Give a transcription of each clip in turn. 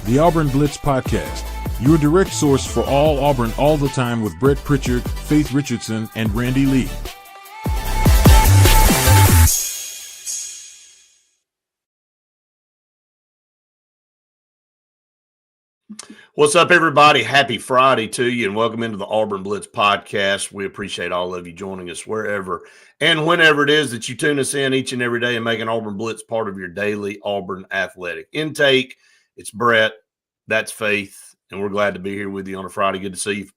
the Auburn Blitz Podcast, your direct source for all Auburn all the time with Brett Pritchard, Faith Richardson, and Randy Lee. What's up, everybody? Happy Friday to you, and welcome into the Auburn Blitz Podcast. We appreciate all of you joining us wherever and whenever it is that you tune us in each and every day and make an Auburn Blitz part of your daily Auburn athletic intake. It's Brett, that's Faith, and we're glad to be here with you on a Friday. Good to see you.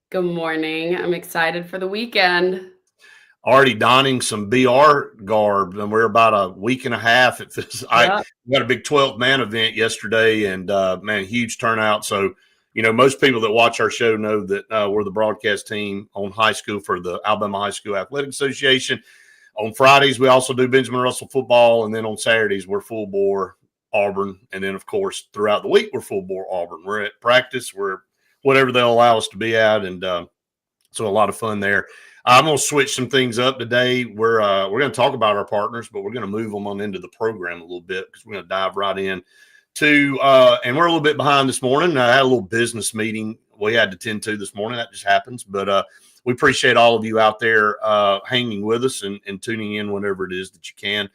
Good morning. I'm excited for the weekend. Already donning some BR garb, and we're about a week and a half. We got a big 12-man event yesterday, and man, huge turnout. So, you know, most people that watch our show know that we're the broadcast team on high school for the Alabama High School Athletic Association. On Fridays, we also do Benjamin Russell football, and then on Saturdays, we're full bore Auburn, and then of course throughout the week we're full bore Auburn. We're at practice, we're whatever they'll allow us to be at, and so a lot of fun there. I'm going to switch some things up today. We're going to talk about our partners, but we're going to move them on into the program a little bit because we're going to dive right in to and we're a little bit behind this morning. I had a little business meeting we had to tend to this morning. That just happens, but we appreciate all of you out there hanging with us and tuning in whenever it is that you can.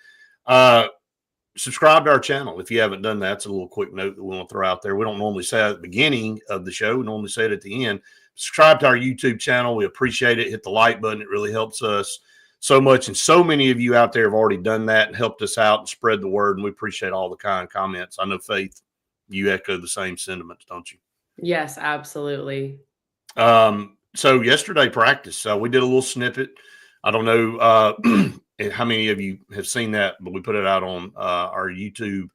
Subscribe to our channel if you haven't done that. It's a little quick note that we want to throw out there. We don't normally say it at the beginning of the show. We normally say it at the end. Subscribe to our YouTube channel. We appreciate it. Hit the like button. It really helps us so much. And so many of you out there have already done that and helped us out and spread the word. And we appreciate all the kind comments. I know, Faith, you echo the same sentiments, don't you? Yes, absolutely. So yesterday practice, we did a little snippet. I don't know how many of you have seen that, but we put it out on our YouTube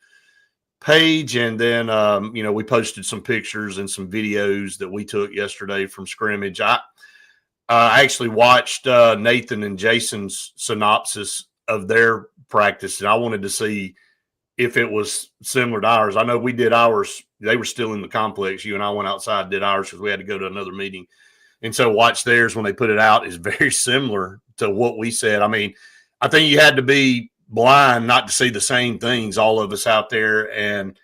page, and then you know, we posted some pictures and some videos that we took yesterday from scrimmage. I actually watched Nathan and Jason's synopsis of their practice, and I wanted to see if it was similar to ours. I know we did ours. They were still in the complex. You and I went outside and did ours because we had to go to another meeting. And so watch theirs when they put it out is very similar to what we said. I mean, I think you had to be blind not to see the same things, all of us out there. And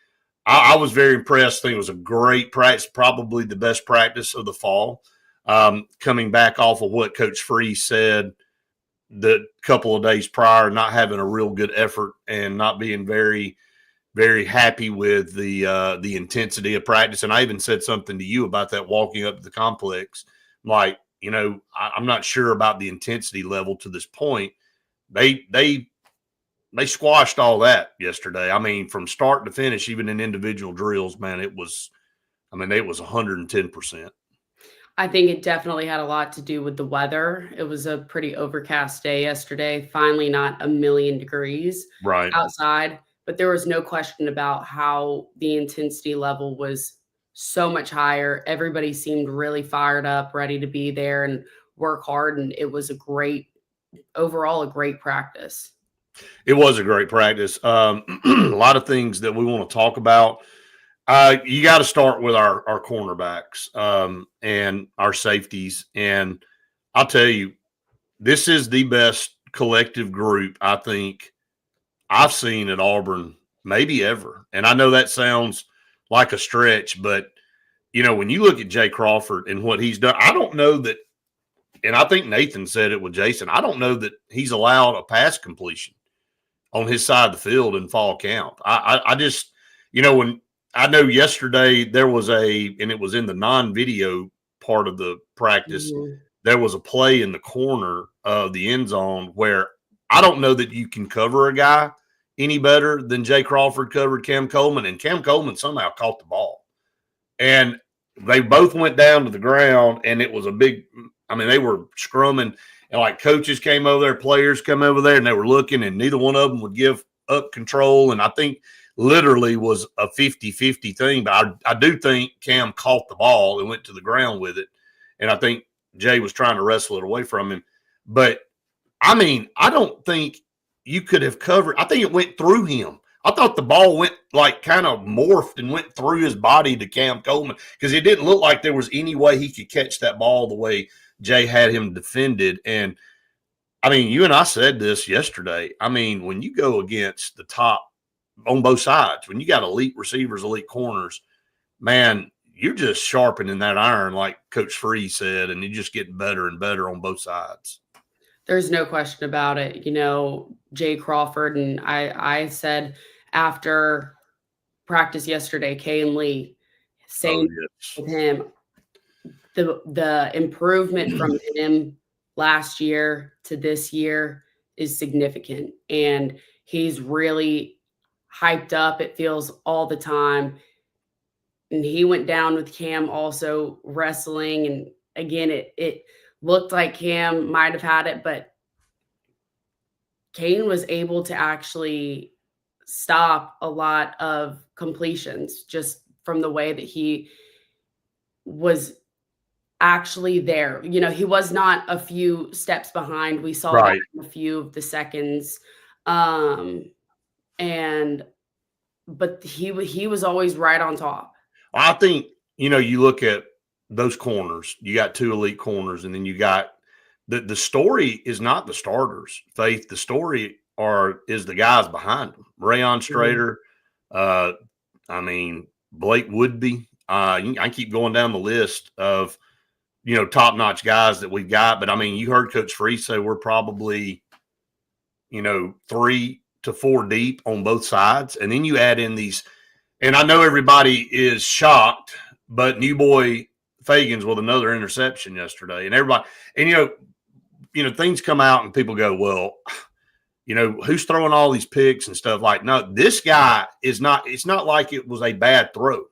I was very impressed. I think it was a great practice, probably the best practice of the fall. Coming back off of what Coach Freeze said the couple of days prior, not having a real good effort and not being very, very happy with the intensity of practice. And I even said something to you about that walking up to the complex. Like, you know, I'm not sure about the intensity level to this point. They squashed all that yesterday. I mean, from start to finish, even in individual drills, man, it was 110%. I think it definitely had a lot to do with the weather. It was a pretty overcast day yesterday. Finally, not a million degrees outside, but there was no question about how the intensity level was so much higher. Everybody seemed really fired up, ready to be there and work hard. And it was overall a great practice. It was a great practice. A lot of things that we want to talk about. You got to start with our cornerbacks and our safeties. And I'll tell you, this is the best collective group I think I've seen at Auburn maybe ever. And I know that sounds like a stretch, but, you know, when you look at Jay Crawford and what he's done, I don't know that, and I think Nathan said it with Jason, I don't know that he's allowed a pass completion on his side of the field in fall camp. I just, you know, when I know yesterday there was and it was in the non-video part of the practice, there was a play in the corner of the end zone where I don't know that you can cover a guy any better than Jay Crawford covered Cam Coleman, and Cam Coleman somehow caught the ball. And they both went down to the ground, and it was a big – I mean, they were scrumming, and like coaches came over there, players come over there, and they were looking, and neither one of them would give up control. And I think literally was a 50-50 thing, but I do think Cam caught the ball and went to the ground with it. And I think Jay was trying to wrestle it away from him. But, I mean, I don't think you could have covered – I think it went through him. I thought the ball went like kind of morphed and went through his body to Cam Coleman because it didn't look like there was any way he could catch that ball the way Jay had him defended. And, I mean, you and I said this yesterday. I mean, when you go against the top on both sides, when you got elite receivers, elite corners, man, you're just sharpening that iron, like Coach Free said, and you're just getting better and better on both sides. There's no question about it. Jay Crawford, and I said after practice yesterday, Kane Lee, same with him. The improvement from him last year to this year is significant, and he's really hyped up. It feels all the time. And he went down with Cam also wrestling, and again, it looked like Cam might have had it, but Kane was able to actually stop a lot of completions just from the way that he was actually there. He was not a few steps behind. We saw that in a few of the seconds. But he was always right on top. I think, you look at those corners, you got 2 elite corners, and then you got the story is not the starters, Faith. The story is the guys behind them. Rayon Strader, Blake Woodby. I keep going down the list of, top-notch guys that we've got. But, you heard Coach Free say we're probably, 3 to 4 deep on both sides. And then you add in these – and I know everybody is shocked, but New Boy Fagans with another interception yesterday. And everybody – and, things come out and people go, well, who's throwing all these picks and stuff? Like, no, this guy is not – it's not like it was a bad throw.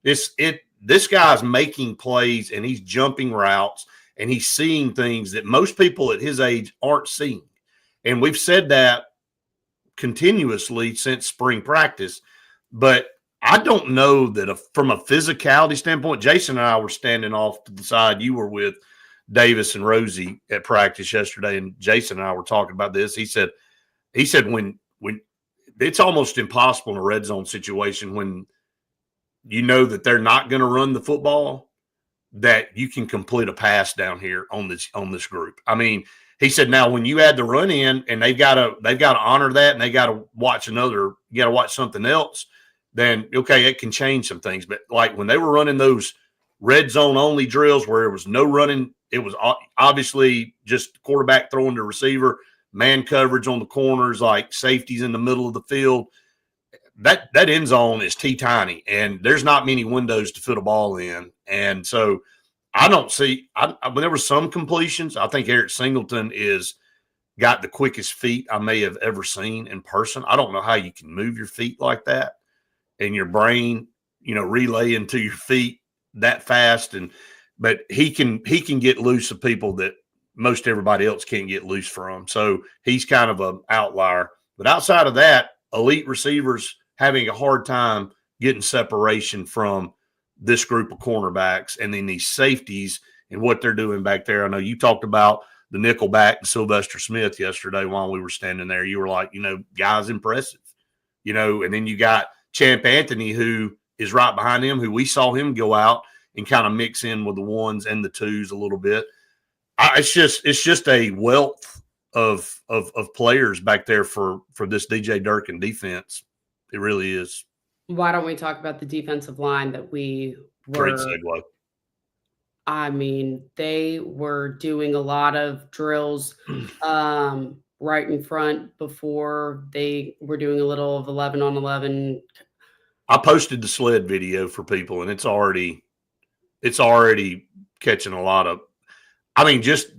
This guy's making plays, and he's jumping routes, and he's seeing things that most people at his age aren't seeing. And we've said that continuously since spring practice. But I don't know that from a physicality standpoint, Jason and I were standing off to the side. You were with Davis and Rosie at practice yesterday, and Jason and I were talking about this. He said when it's almost impossible in a red zone situation when you know that they're not going to run the football, that you can complete a pass down here on this group. He said, now when you add the run in and they've got to honor that, and they got to watch something else, then okay, it can change some things. But like when they were running those red zone only drills where there was no running, it was obviously just quarterback throwing to receiver, man coverage on the corners, like safeties in the middle of the field. That end zone is teeny, and there's not many windows to fit a ball in. And so I don't see when there were some completions, I think Eric Singleton got the quickest feet I may have ever seen in person. I don't know how you can move your feet like that and your brain, relay into your feet that fast. But he can get loose of people that most everybody else can't get loose from. So he's kind of an outlier. But outside of that, elite receivers having a hard time getting separation from this group of cornerbacks, and then these safeties and what they're doing back there. I know you talked about the nickelback and Sylvester Smith yesterday while we were standing there. You were like, guy's impressive, and then you got Champ Anthony, who is right behind him, who we saw him go out and kind of mix in with the ones and the twos a little bit. It's just a wealth of players back there for this DJ Durkin defense. It really is. Why don't we talk about the defensive line that we were? Great segue. They were doing a lot of drills right in front before they were doing a little of 11 on 11. I posted the sled video for people, and it's already catching a lot of. Just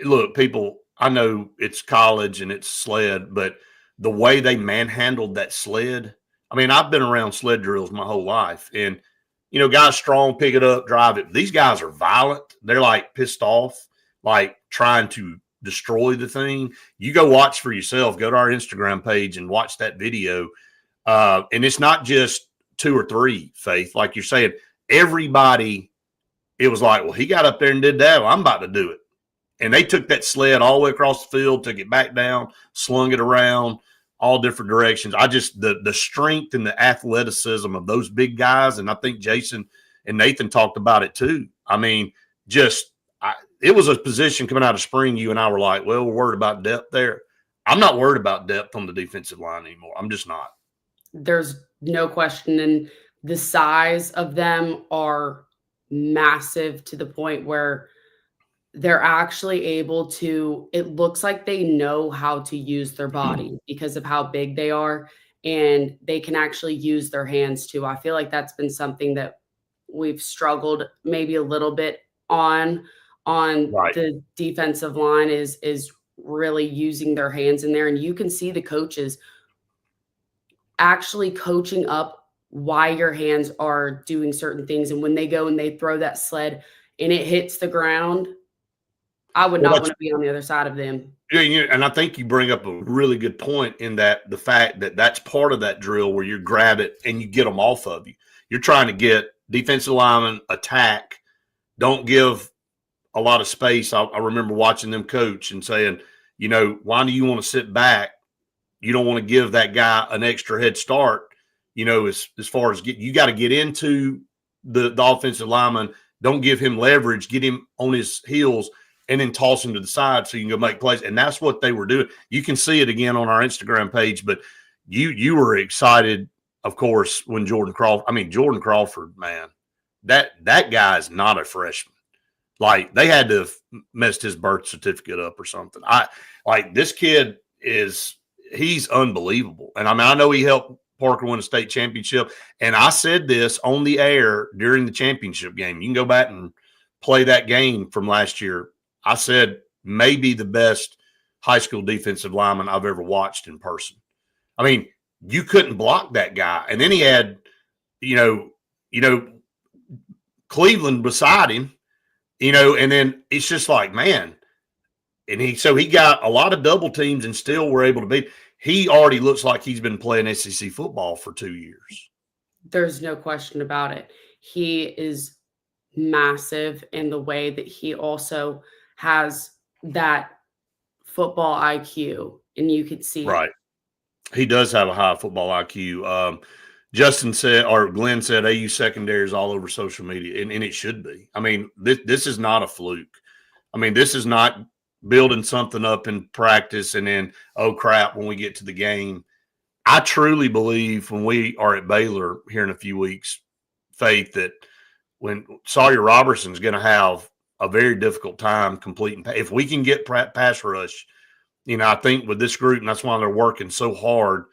look, people. I know it's college and it's sled, but the way they manhandled that sled. I've been around sled drills my whole life, and guys strong, pick it up, drive it. These guys are violent. They're like pissed off, like trying to destroy the thing. You go watch for yourself. Go to our Instagram page and watch that video. And it's not just 2 or 3, Faith, like you're saying. Everybody, it was like, well, he got up there and did that. Well, I'm about to do it. And they took that sled all the way across the field, took it back down, slung it around, all different directions. The strength and the athleticism of those big guys, and I think Jason and Nathan talked about it too. It was a position coming out of spring. You and I were like, well, we're worried about depth there. I'm not worried about depth on the defensive line anymore. I'm just not. There's no question. And the size of them are massive to the point where they're actually able to, it looks like they know how to use their body because of how big they are, and they can actually use their hands too. I feel like that's been something that we've struggled maybe a little bit on Right. the defensive line is really using their hands in there, and you can see the coaches actually coaching up why your hands are doing certain things, and when they go and they throw that sled and it hits the ground, I would Well, not want to be on the other side of them. yeah, and I think you bring up a really good point in that the fact that that's part of that drill where you grab it and you get them off of you. You're trying to get defensive linemen attack, don't give a lot of space. I remember watching them coach and saying, why do you want to sit back? You don't want to give that guy an extra head start, as far as you got to get into the offensive lineman. Don't give him leverage, get him on his heels, and then toss him to the side so you can go make plays. And that's what they were doing. You can see it again on our Instagram page, but you were excited, of course, when Jordan Crawford, man, that guy is not a freshman. Like, they had to have messed his birth certificate up or something. This kid he's unbelievable. And I know he helped Parker win a state championship. And I said this on the air during the championship game. You can go back and play that game from last year. I said maybe the best high school defensive lineman I've ever watched in person. I mean, you couldn't block that guy. And then he had, Cleveland beside him, and then it's just like, man. And he got a lot of double teams and still were able to beat. He already looks like he's been playing SEC football for 2 years. There's no question about it. He is massive in the way that he also has that football IQ, and you could see right. He does have a high football IQ. Justin said, or Glenn said, AU secondary is all over social media, and it should be. I mean, this is not a fluke. I mean, this is not building something up in practice and then, oh, crap, when we get to the game. I truly believe when we are at Baylor here in a few weeks, Faith, that when Sawyer Robertson's going to have a very difficult time completing. If we can get pass rush, I think with this group, and that's why they're working so hard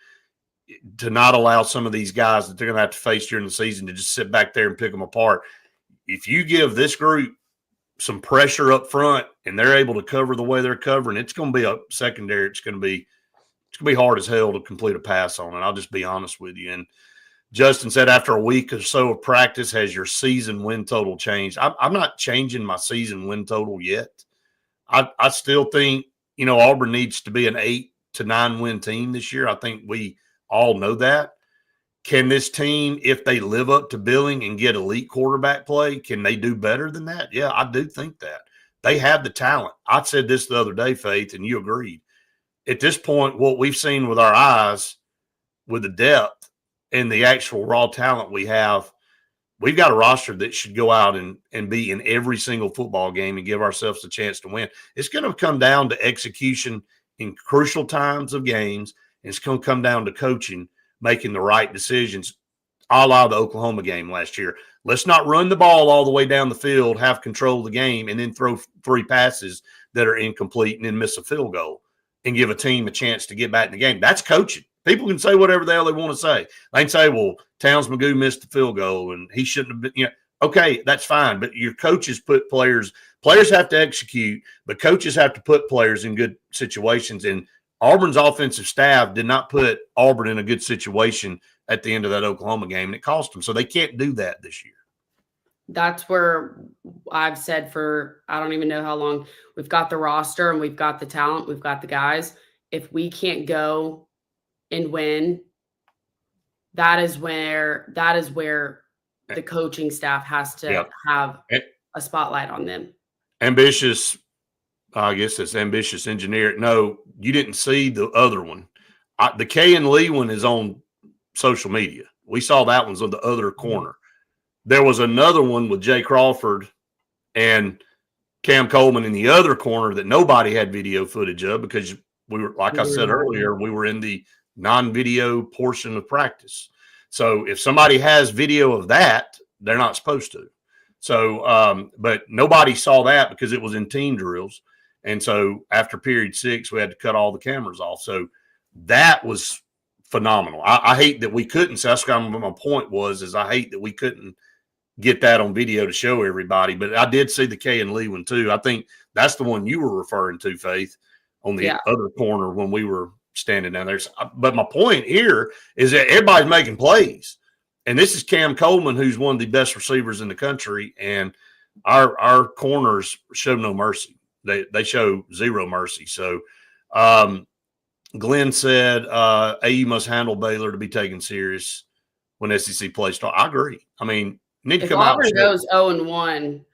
to not allow some of these guys that they're going to have to face during the season to just sit back there and pick them apart. If you give this group some pressure up front and they're able to cover the way they're covering, it's going to be a secondary. It's going to be hard as hell to complete a pass on it. I'll just be honest with you. And Justin said, after a week or so of practice, has your season win total changed? I'm not changing my season win total yet. I still think, Auburn needs to be an 8 to 9 win team this year. I think we all know that. Can this team, if they live up to billing and get elite quarterback play, can they do better than that? Yeah, I do think that. They have the talent. I said this the other day, Faith, and you agreed. At this point, what we've seen with our eyes, with the depth and the actual raw talent we have, we've got a roster that should go out and be in every single football game and give ourselves a chance to win. It's going to come down to execution in crucial times of games. And it's going to come down to coaching, making the right decisions, a la the Oklahoma game last year. Let's not run the ball all the way down the field, have control of the game, and then throw 3 passes that are incomplete and then miss a field goal and give a team a chance to get back in the game. That's coaching. People can say whatever the hell they want to say. They can say, well, Towns Magoo missed the field goal and he shouldn't have been, okay, that's fine. But your coaches put players have to execute, but coaches have to put players in good situations. And Auburn's offensive staff did not put Auburn in a good situation at the end of that Oklahoma game, and it cost them. So they can't do that this year. That's where I've said for I don't even know how long, we've got the roster and we've got the talent, we've got the guys. If we can't go and win, that is where the coaching staff has to have a spotlight on them. Ambitious, I guess it's ambitious engineer. No, you didn't see the other one. The K and Lee one is on social media. We saw that one's on the other corner. There was another one with Jay Crawford and Cam Coleman in the other corner that nobody had video footage of because we were, like I said earlier, we were in the non-video portion of practice. So if somebody has video of that, they're not supposed to. So, but nobody saw that because it was in team drills. And so after period 6, we had to cut all the cameras off. So that was phenomenal. I hate that we couldn't. So that's kind of my point is I hate that we couldn't get that on video to show everybody. But I did see the K and Lee one too. I think that's the one you were referring to, Faith, on the other corner when we were standing down there. But my point here is that everybody's making plays. And this is Cam Coleman, who's one of the best receivers in the country. And our corners show no mercy. They show zero mercy. So Glenn said AU must handle Baylor to be taken serious when SEC play starts. I agree. I mean, need to if come Auburn out. Goes 0-1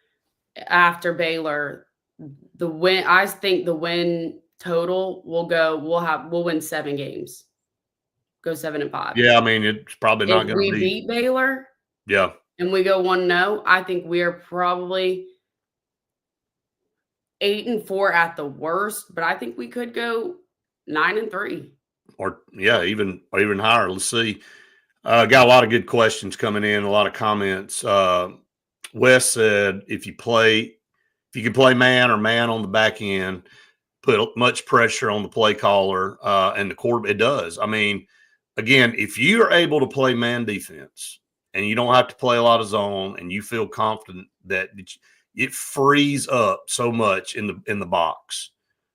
after Baylor, I think the win total we'll win 7 games. Go 7-5. Yeah, I mean, it's probably not going to be. If we beat Baylor, and we go 1-0, I think we are probably 8-4 at the worst, but I think we could go 9-3. Or even higher. Let's see. Got a lot of good questions coming in, a lot of comments. Wes said, if you can play man or man on the back end, put much pressure on the play caller and the quarterback. It does. I mean, again, if you are able to play man defense and you don't have to play a lot of zone and you feel confident that it frees up so much in the box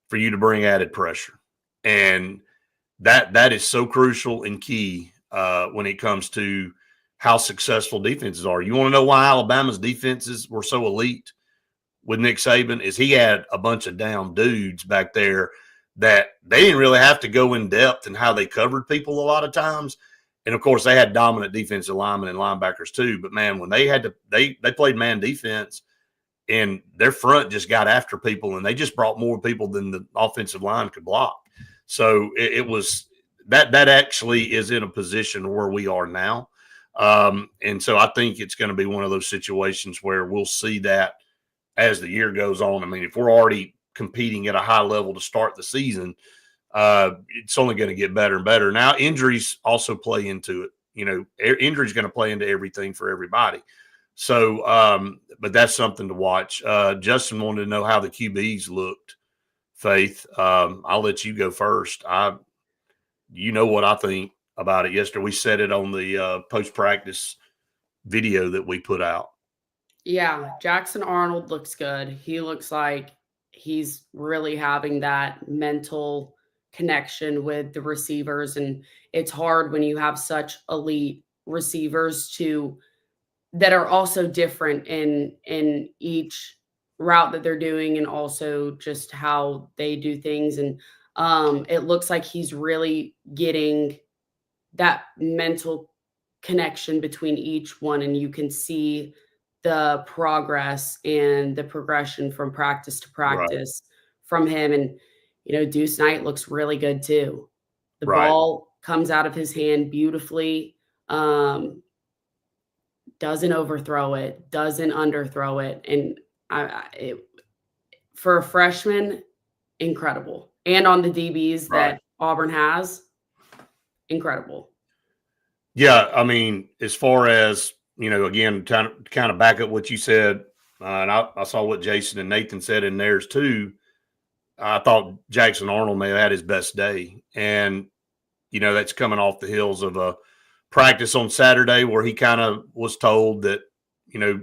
for you to bring added pressure. And that is so crucial and key when it comes to how successful defenses are. You want to know why Alabama's defenses were so elite with Nick Saban is he had a bunch of down dudes back there that they didn't really have to go in depth in how they covered people a lot of times. And of course they had dominant defensive linemen and linebackers too. But man, when they played man defense and their front just got after people and they just brought more people than the offensive line could block. So it was that actually is in a position where we are now. And so I think it's going to be one of those situations where we'll see that as the year goes on. I mean, if we're already competing at a high level to start the season, it's only going to get better and better. Now, injuries also play into it. You know, injury is going to play into everything for everybody. So, but that's something to watch. Justin wanted to know how the QBs looked. Faith, I'll let you go first. You know what I think about it. Yesterday, we said it on the post-practice video that we put out. Yeah, Jackson Arnold looks good. He looks like he's really having that mental connection with the receivers, and it's hard when you have such elite receivers that are also different in each route that they're doing and also just how they do things. And it looks like he's really getting that mental connection between each one, and you can see the progress and the progression from practice to practice from him. And, you know, Deuce Knight looks really good too. The ball comes out of his hand beautifully. Doesn't overthrow it, doesn't underthrow it. And for a freshman, incredible. And on the DBs that Auburn has, incredible. Yeah, I mean, as far as, you know, again, kind of back up what you said, and I saw what Jason and Nathan said in theirs too. I thought Jackson Arnold may have had his best day. And, you know, that's coming off the heels of a practice on Saturday where he kind of was told that, you know,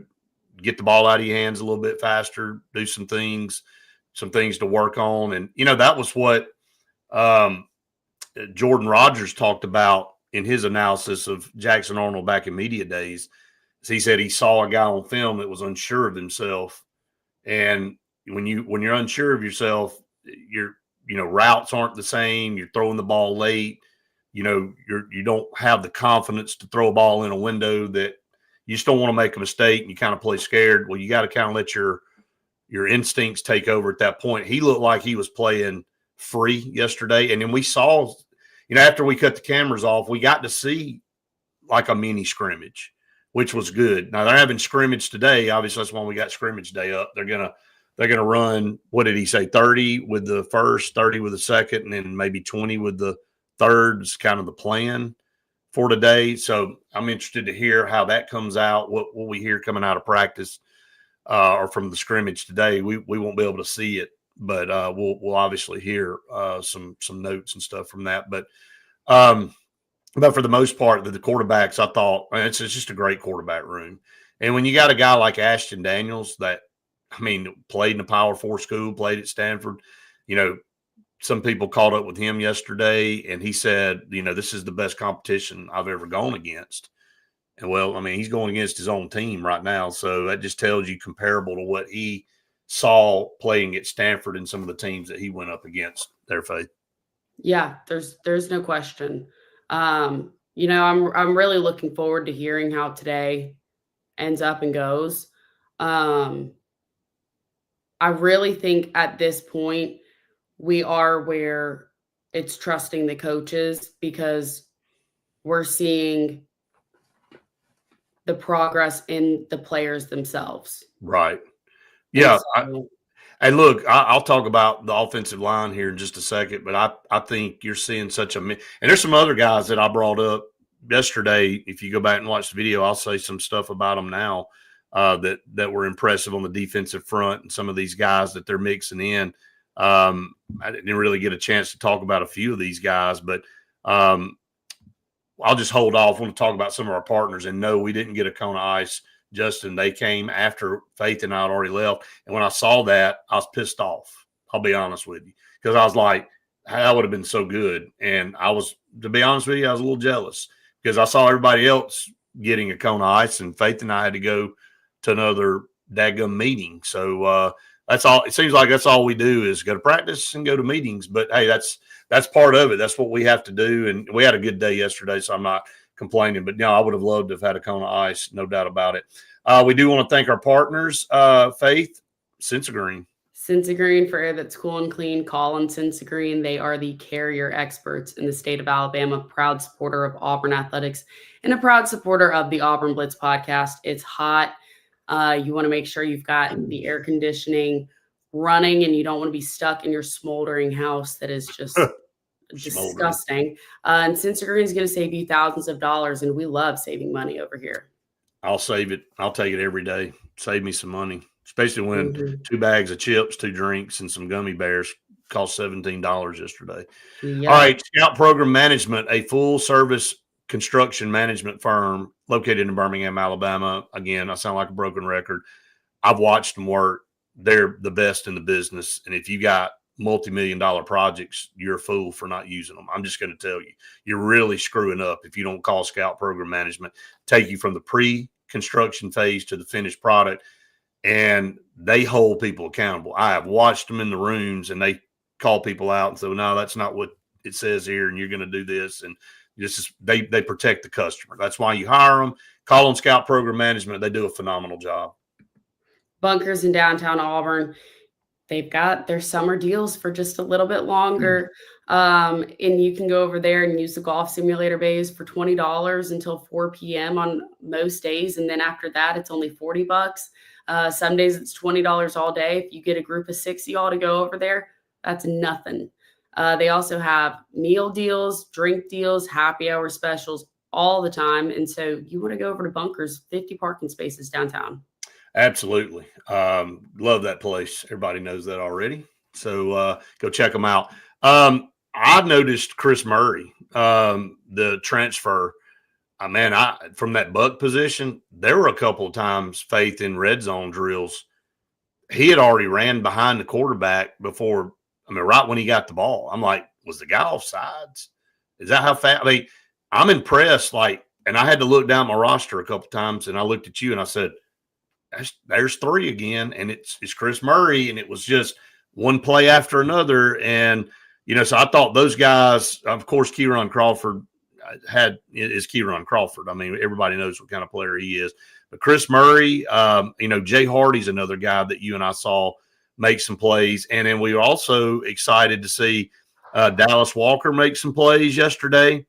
get the ball out of your hands a little bit faster, do some things to work on. And, you know, that was what Jordan Rogers talked about in his analysis of Jackson Arnold back in media days. He said he saw a guy on film that was unsure of himself. And when you're unsure of yourself, routes aren't the same. You're throwing the ball late. You know, you don't have the confidence to throw a ball in a window that you just don't want to make a mistake and you kind of play scared. Well, you got to kind of let your instincts take over at that point. He looked like he was playing free yesterday. And then we saw, you know, after we cut the cameras off, we got to see like a mini scrimmage, which was good. Now they're having scrimmage today. Obviously, that's when we got scrimmage day up. They're gonna run, what did he say, 30 with the first, 30 with the second, and then maybe 20 with the third is kind of the plan for today. So I'm interested to hear how that comes out. What we hear coming out of practice or from the scrimmage today. We won't be able to see it, but we'll obviously hear some notes and stuff from that. But for the most part, the quarterbacks, I thought it's just a great quarterback room. And when you got a guy like Ashton Daniels that, I mean, played in a Power 4 school, played at Stanford, some people caught up with him yesterday, and he said, this is the best competition I've ever gone against. And, well, I mean, he's going against his own team right now. So that just tells you comparable to what he saw playing at Stanford and some of the teams that he went up against there, Faith. Yeah, there's no question. I'm really looking forward to hearing how today ends up and goes. I really think at this point we are where it's trusting the coaches because we're seeing the progress in the players themselves. Right. Yeah. And look, I'll talk about the offensive line here in just a second, but I think you're seeing and there's some other guys that I brought up yesterday. If you go back and watch the video, I'll say some stuff about them now that were impressive on the defensive front and some of these guys that they're mixing in. I didn't really get a chance to talk about a few of these guys, but I'll just hold off. I want to talk about some of our partners. And no, we didn't get a cone of ice, Justin. They came after Faith and I had already left. And when I saw that, I was pissed off. I'll be honest with you, because I was like, that would have been so good. And to be honest with you, I was a little jealous because I saw everybody else getting a cone of ice, and Faith and I had to go to another daggum meeting. So that's all. It seems like that's all we do is go to practice and go to meetings. But hey, that's part of it. That's what we have to do. And we had a good day yesterday, so I'm not complaining. But no, I would have loved to have had a cone of ice, no doubt about it. We do want to thank our partners, Faith, Sensagreen. Sensagreen, for air that's cool and clean, call on Sensagreen. They are the carrier experts in the state of Alabama, proud supporter of Auburn athletics, and a proud supporter of the Auburn Blitz podcast. It's hot. You want to make sure you've got the air conditioning running and you don't want to be stuck in your smoldering house that is just disgusting. And Sensagreen is going to save you thousands of dollars, and we love saving money over here. I'll save it. I'll take it every day. Save me some money, especially when 2 bags of chips, 2 drinks, and some gummy bears cost $17 yesterday. Yep. All right, Scout Program Management, a full-service construction management firm located in Birmingham, Alabama. Again, I sound like a broken record. I've watched them work. They're the best in the business. And if you got multi-million-dollar projects, you're a fool for not using them. I'm just going to tell you, you're really screwing up if you don't call Scout Program Management, take you from the pre-construction phase to the finished product, and they hold people accountable. I have watched them in the rooms, and they call people out and say, well, no, that's not what it says here, and you're going to do this. And this is they protect the customer. That's why you hire them. Call on Scout Program Management. They do a phenomenal job. Bunkers in downtown Auburn. They've got their summer deals for just a little bit longer. And you can go over there and use the golf simulator bays for $20 until 4 p.m. on most days. And then after that, it's only $40. Some days it's $20 all day. If you get a group of 6 of y'all to go over there, that's nothing. They also have meal deals, drink deals, happy hour specials all the time. And so you want to go over to Bunkers, 50 parking spaces downtown. Absolutely. Love that place. Everybody knows that already. So go check them out. I noticed Chris Murray, the transfer. From that buck position, there were a couple of times, Faith, in red zone drills. He had already ran behind the quarterback before. Right when he got the ball. I'm like, was the guy off sides? Is that how fast? I'm impressed. And I had to look down my roster a couple of times, and I looked at you and I said, there's 3 again, and it's Chris Murray, and it was just one play after another. And, so I thought those guys, of course, Kieran Crawford is Kieran Crawford. Everybody knows what kind of player he is. But Chris Murray, Jay Hardy's another guy that you and I saw make some plays. And then we were also excited to see Dallas Walker make some plays yesterday,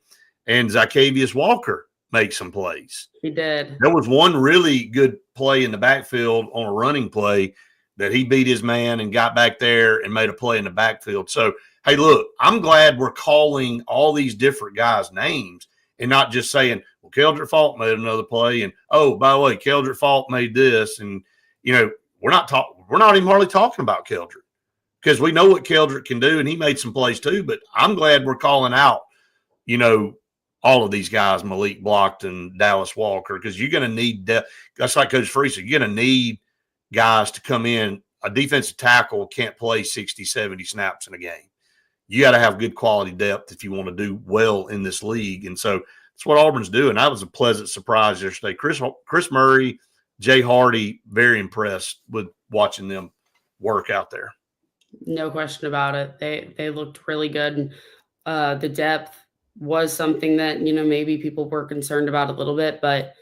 and Zycavius Walker make some plays. He did. There was one really good play in the backfield on a running play that he beat his man and got back there and made a play in the backfield. So, hey, look, I'm glad we're calling all these different guys' names and not just saying, well, Keldrick Faulk made another play, and oh, by the way, Keldrick Faulk made this, and we're not even hardly talking about Keldrick because we know what Keldrick can do, and he made some plays too. But I'm glad we're calling out, all of these guys, Malik Blockton, Dallas Walker, because you're going to need depth. That's like Coach Free said, you're going to need guys to come in. A defensive tackle can't play 60, 70 snaps in a game. You got to have good quality depth if you want to do well in this league. And so that's what Auburn's doing. That was a pleasant surprise yesterday. Chris Murray, Jay Hardy, very impressed with watching them work out there. No question about it. They looked really good. And the depth was something that, maybe people were concerned about a little bit, but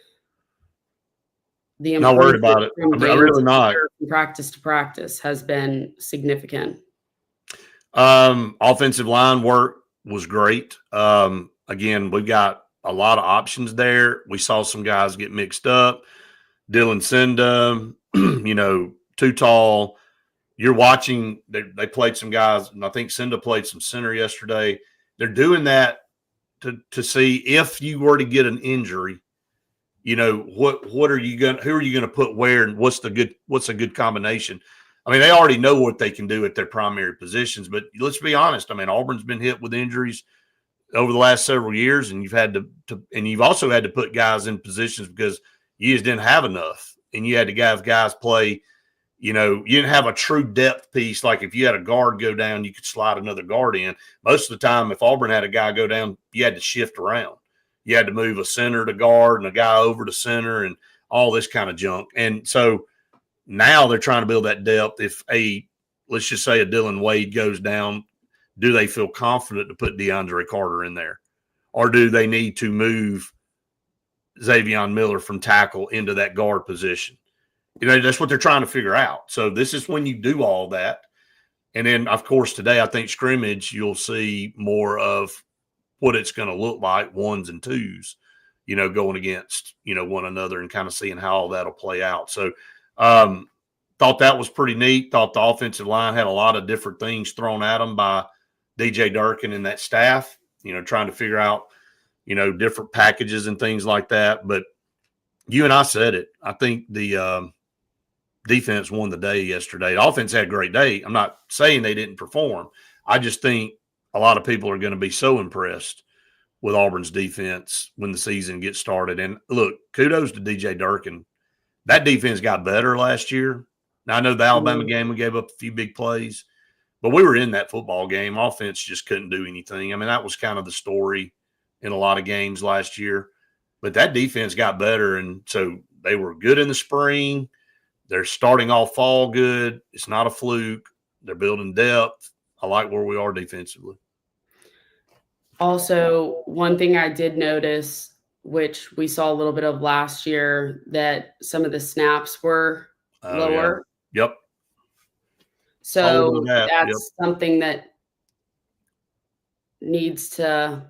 the not worried about it. I'm really not. From practice to practice has been significant. Offensive line work was great. Again, we've got a lot of options there. We saw some guys get mixed up. Dylan Senda, too tall. You're watching, they played some guys, and I think Senda played some center yesterday. They're doing that to see if you were to get an injury, what are you going? Who are you going to put where, and what's a good combination? I mean, they already know what they can do at their primary positions, but let's be honest. I mean, Auburn's been hit with injuries over the last several years, and you've had and you've also had to put guys in positions because you just didn't have enough, and you had to have guys play. You didn't have a true depth piece. Like if you had a guard go down, you could slide another guard in. Most of the time, if Auburn had a guy go down, you had to shift around. You had to move a center to guard and a guy over to center and all this kind of junk. And so now they're trying to build that depth. If let's just say a Dylan Wade goes down, do they feel confident to put DeAndre Carter in there? Or do they need to move Xavion Miller from tackle into that guard position? That's what they're trying to figure out. So this is when you do all that. And then, of course, today I think scrimmage, you'll see more of what it's going to look like, ones and twos, going against, one another and kind of seeing how all that'll play out. So thought that was pretty neat. Thought the offensive line had a lot of different things thrown at them by DJ Durkin and that staff, trying to figure out, different packages and things like that. But you and I said it. I think the defense won the day yesterday. The offense had a great day. I'm not saying they didn't perform. I just think a lot of people are going to be so impressed with Auburn's defense when the season gets started. And look, kudos to DJ Durkin. That defense got better last year. Now, I know the Alabama game, we gave up a few big plays, but we were in that football game. Offense just couldn't do anything. I mean, that was kind of the story in a lot of games last year. But that defense got better, and so they were good in the spring. They're starting off fall good. It's not a fluke. They're building depth. I like where we are defensively. Also, one thing I did notice, which we saw a little bit of last year, that some of the snaps were lower. Yeah. Yep. So that's something that needs to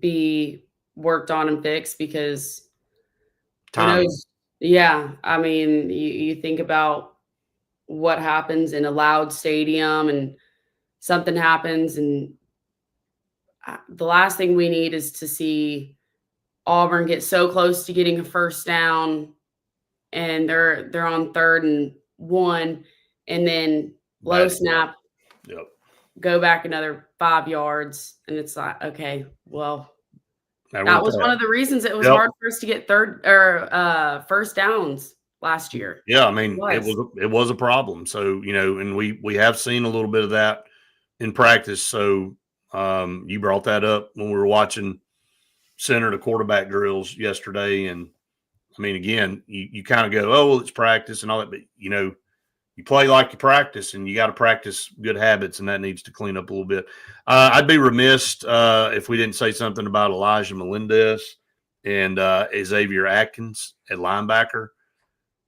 be worked on and fixed because time. I mean, you think about what happens in a loud stadium and something happens, and the last thing we need is to see Auburn get so close to getting a first down and they're on 3rd and 1 and then low snap, go back another 5 yards, and it's like, okay, well, that was one of the reasons it was hard for us to get first downs last year. Yeah, I mean, it was a problem. So, and we have seen a little bit of that in practice. So you brought that up when we were watching center to quarterback drills yesterday. And I mean, again, you kind of go, oh, well, it's practice and all that, but you play like you practice, and you got to practice good habits, and that needs to clean up a little bit. I'd be remiss if we didn't say something about Elijah Melendez and Xavier Atkins at linebacker.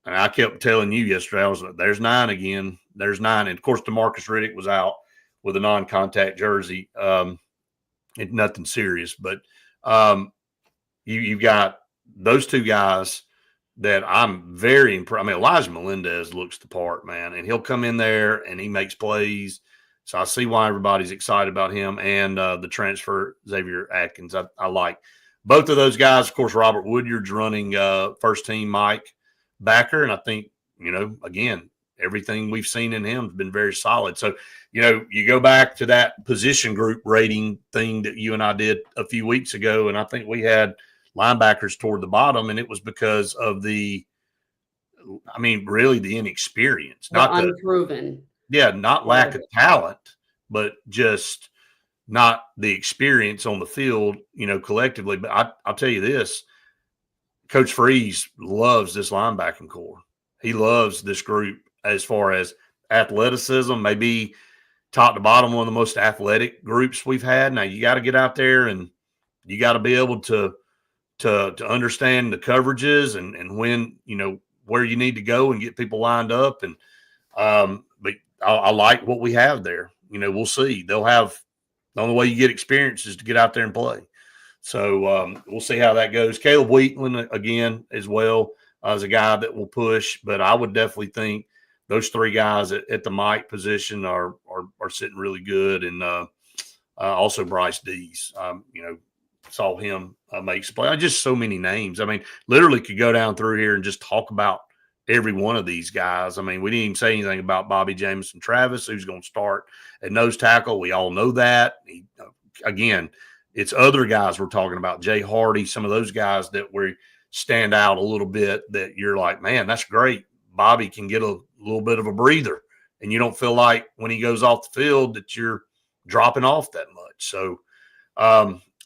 And I kept telling you yesterday, I was like, there's 9 again. There's 9. And, of course, DeMarcus Riddick was out with a non-contact jersey. Nothing serious. But you've got those 2 guys that I'm very impressed. I mean, Elijah Melendez looks the part, man, and he'll come in there and he makes plays. So I see why everybody's excited about him and the transfer Xavier Atkins. I like. both of those guys, of course, Robert Woodyard's running first team Mike Backer. And I think, again, everything we've seen in him has been very solid. So, you go back to that position group rating thing that you and I did a few weeks ago, and I think we had linebackers toward the bottom, and it was because of really the inexperience. Not unproven. Not lack of talent, but just not the experience on the field, collectively. But I'll tell you this, Coach Freeze loves this linebacking core. He loves this group as far as athleticism, maybe top to bottom, one of the most athletic groups we've had. Now you got to get out there and you got to be able to understand the coverages and when, where you need to go and get people lined up. And, but I like what we have there. We'll see. They'll have, the only way you get experience is to get out there and play. So we'll see how that goes. Caleb Wheatland, again, as well, as a guy that will push. But I would definitely think those three guys at the Mike position are sitting really good. And also Bryce Dees, saw him make some play. Just so many names. I mean, literally could go down through here and just talk about every one of these guys. I mean, we didn't even say anything about Bobby Jamison Travis, who's going to start at nose tackle. We all know that. Again, it's other guys we're talking about, Jay Hardy, some of those guys that we stand out a little bit that you're like, man, that's great. Bobby can get a little bit of a breather, and you don't feel like when he goes off the field that you're dropping off that much. So,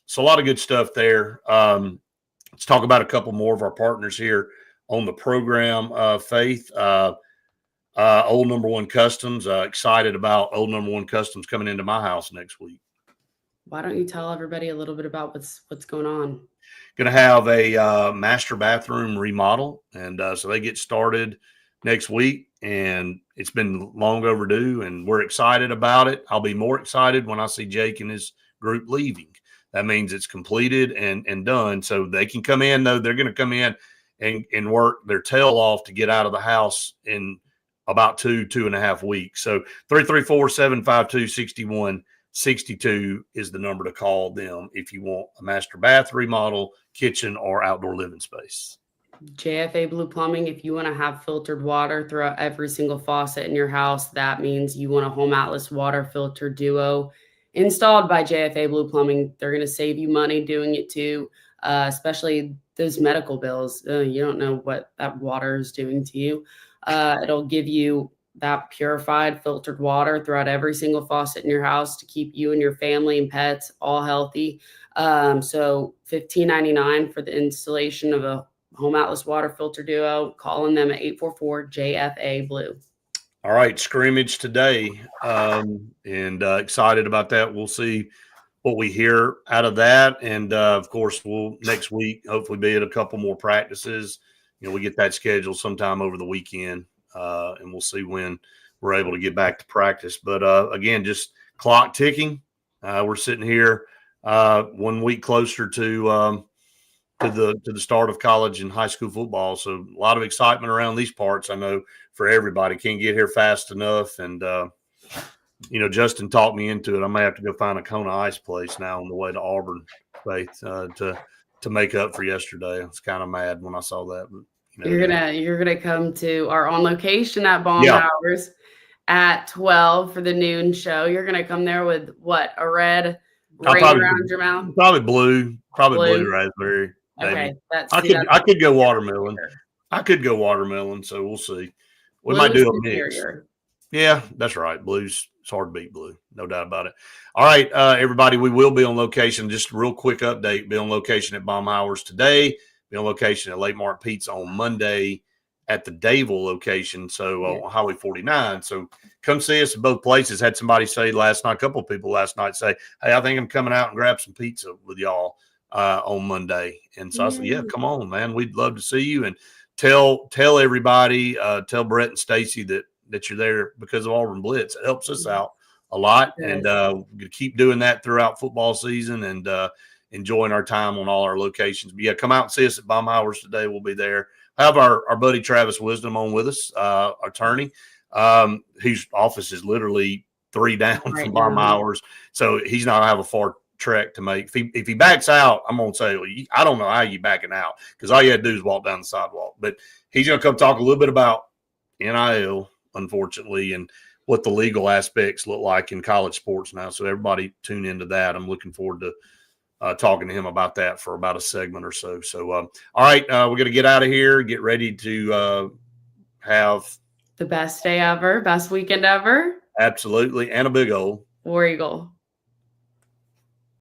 so a lot of good stuff there. Let's talk about a couple more of our partners here on the program. Faith, Old Number One Customs. Excited about Old Number One Customs coming into my house next week. Why don't you tell everybody a little bit about what's going on? Going to have a master bathroom remodel, and so they get started next week, and it's been long overdue, and we're excited about it. I'll be more excited when I see Jake and his group leaving. That means it's completed and done. So they can come in, though. They're going to come in and work their tail off to get out of the house in about 2.5 weeks. So 334-752-6162 is the number to call them if you want a master bath remodel, kitchen, or outdoor living space. JFA Blue Plumbing, if you want to have filtered water throughout every single faucet in your house, that means you want a Home Atlas water filter duo installed by JFA Blue Plumbing. They're going to save you money doing it too, especially those medical bills. You don't know what that water is doing to you. It'll give you that purified, filtered water throughout every single faucet in your house to keep you and your family and pets all healthy. So $15.99 for the installation of a Home Atlas water filter duo. Calling them at 844-JFA-BLUE. All right, scrimmage today, and excited about that. We'll see what we hear out of that, and of course, we'll next week hopefully be at a couple more practices. We get that scheduled sometime over the weekend, and we'll see when we're able to get back to practice. But again, just clock ticking. We're sitting here 1 week closer to the start of college and high school football. So a lot of excitement around these parts. I know for everybody, can't get here fast enough. And, Justin talked me into it. I may have to go find a Kona Ice place now on the way to Auburn, Faith, to make up for yesterday. I was kind of mad when I saw that. But, you're gonna come to our on location at Baumhower's at 12 for the noon show. You're gonna come there with what? A red ring around your mouth? Probably blue raspberry. Okay, I could go watermelon. I could go watermelon, so we'll see. We might do a mix. Yeah, that's right. Blue's, it's hard to beat blue. No doubt about it. All right, everybody, we will be on location. Just a real quick update. Be on location at Baumhower's today. Be on location at Late Mark Pizza on Monday at the Dayville location, so on Highway 49. So come see us at both places. Had somebody say last night, a couple of people last night say, hey, I think I'm coming out and grab some pizza with y'all on Monday. And so I said, yeah, come on, man. We'd love to see you. And tell everybody, tell Brett and Stacy that you're there because of Auburn Blitz. It helps us out a lot. Yes. And we'll keep doing that throughout football season and enjoying our time on all our locations. But yeah, come out and see us at Baumhower's today. We'll be there. I have our buddy Travis Wisdom on with us, attorney, whose office is literally 3 down from Baumhower's. So he's not going to have a far trek to make. If he backs out, I'm going to say, well, I don't know how you backing out, because all you had to do is walk down the sidewalk. But he's going to come talk a little bit about NIL, unfortunately, and what the legal aspects look like in college sports now. So everybody tune into that. I'm looking forward to talking to him about that for about a segment or so. So, all right, we're going to get out of here, get ready to have the best day ever, best weekend ever. Absolutely. And a big old War Eagle.